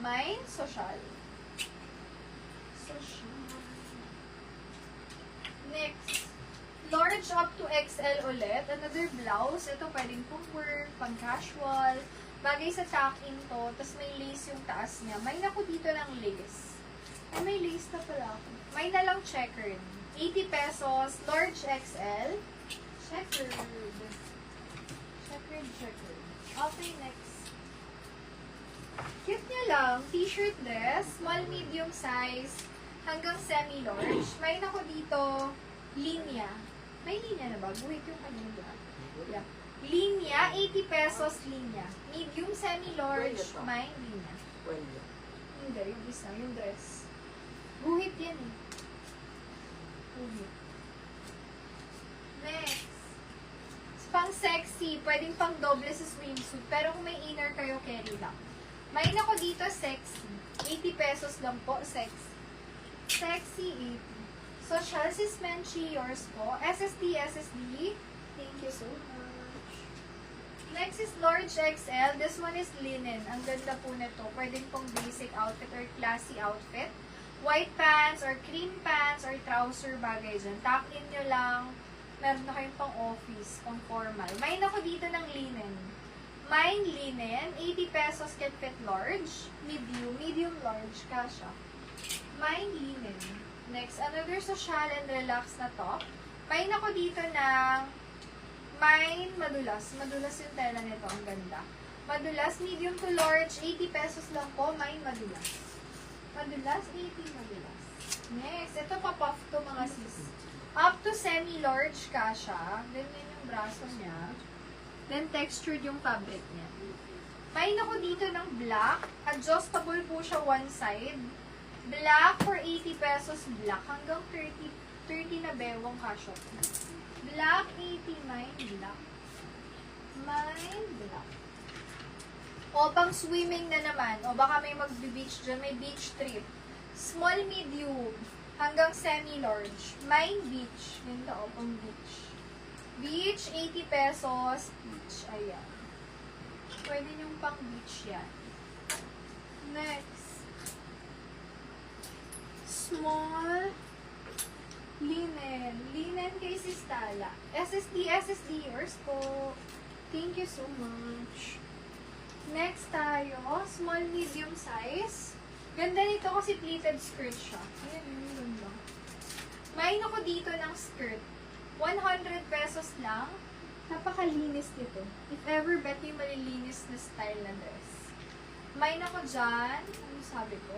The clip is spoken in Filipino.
Mine, social. Social. Next, large up to XL ulit. Another blouse. Ito pwedeng pang work, pang casual. Bagay sa tuck-in to. Tapos may lace yung taas niya. May ako dito ng lace. Ay, may lace na pala ako. May na lang checkered. 80 pesos. Large XL. Checkered. Checkered. Okay, next. Cute niya lang. T-shirt dress. Small, medium size. Hanggang semi-large. May ako dito. Linya. May linya na ba? Wait, yung kanina. Yeah. Linya, 80 pesos linya. Medium, semi-large, may linya. Hindi, yung isa, yung dress. Guhit yan eh. Guhit. Next. Pang sexy, pwedeng pang doble sa swimsuit. Pero kung may inner kayo, carry lang. May ako dito, sexy. 80 pesos lang po, sexy. Sexy, 80. So, Chelsea's Menchie, yours po. SSD. Thank you so much. Next is large XL. This one is linen. Ang ganda po nito. Pwedeng pong basic outfit or classy outfit. White pants or cream pants or trouser bagay dyan. Tuck in nyo lang. Meron na kayong pang office, pang formal. Mine ako dito ng linen. Mine linen. 80 pesos can fit large. Medium large. Kasha. Mine linen. Next, another social and relax na top. Mine ako dito ng mine madulas. Madulas yung tela nito. Ang ganda. Madulas, medium to large. 80 pesos lang po. Mine madulas. Madulas, 80 madulas. Next, ito pa-puff to mga sis. Up to semi-large kasha. Ganyan yung braso niya. Then textured yung fabric niya. Mine ako dito ng black. Adjustable po siya one side. Black for 80 pesos black. Hanggang 30 na bewang kasha. Black, 80, mine black. Mine black. O, pang swimming na naman. O, baka may mag-beach dyan. May beach trip. Small, medium. Hanggang semi-large. Mine beach. Ganda o, pang beach. Beach, 80 pesos. Beach, ayan. Pwede yung pang beach yan. Next. Small. Linen. Linen kay Sistala. SSD, yours po. Thank you so much. Next tayo, small, medium size. Ganda nito kasi pleated skirt siya. Ayan, yung ganda. May ako dito ng skirt. 100 pesos lang. Napakalinis nito. If ever bet yung malilinis na style na dress. May ako dyan. Ano sabi ko?